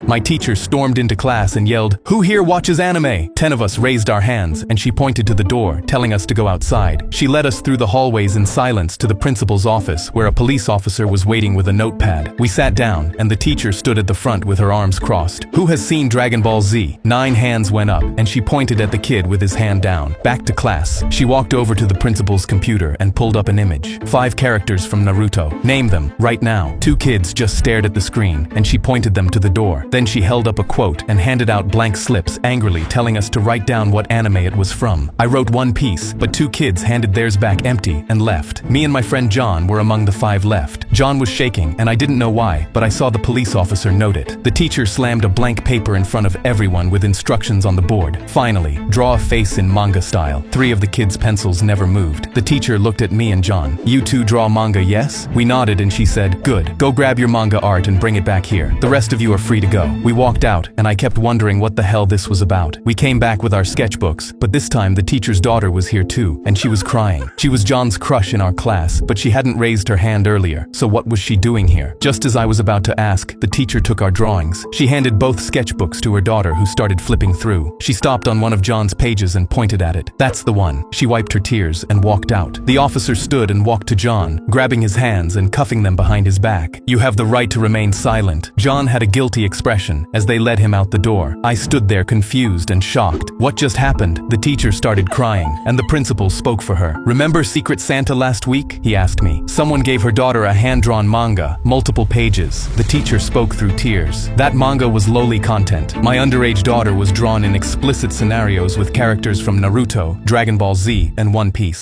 My teacher stormed into class and yelled, "Who here watches anime?" 10 of us raised our hands, and she pointed to the door, telling us to go outside. She led us through the hallways in silence to the principal's office, where a police officer was waiting with a notepad. We sat down, and the teacher stood at the front with her arms crossed. "Who has seen Dragon Ball Z?" 9 hands went up, and she pointed at the kid with his hand down. Back to class. She walked over to the principal's computer and pulled up an image. 5 characters from Naruto. "Name them, right now." 2 kids just stared at the screen, and she pointed them to the door. Then she held up a quote and handed out blank slips, angrily telling us to write down what anime it was from. I wrote One Piece, but 2 kids handed theirs back empty and left. Me and my friend John were among the 5 left. John was shaking, and I didn't know why, but I saw the police officer note it. The teacher slammed a blank paper in front of everyone with instructions on the board. Finally, draw a face in manga style. 3 of the kids' pencils never moved. The teacher looked at me and John. "You two draw manga, yes?" We nodded and she said, "Good. Go grab your manga art and bring it back here. The rest of you are free to go." We walked out, and I kept wondering what the hell this was about. We came back with our sketchbooks, but this time the teacher's daughter was here too, and she was crying. She was John's crush in our class, but she hadn't raised her hand earlier, so what was she doing here? Just as I was about to ask, the teacher took our drawings. She handed both sketchbooks to her daughter, who started flipping through. She stopped on one of John's pages and pointed at it. "That's the one." She wiped her tears and walked out. The officer stood and walked to John, grabbing his hands and cuffing them behind his back. "You have the right to remain silent." John had a guilty expression as they led him out the door. I stood there confused and shocked. What just happened? The teacher started crying, and the principal spoke for her. "Remember Secret Santa last week?" he asked me. Someone gave her daughter a hand-drawn manga, multiple pages. The teacher spoke through tears. That manga was lowly content. My underage daughter was drawn in explicit scenarios with characters from Naruto, Dragon Ball Z, and One Piece.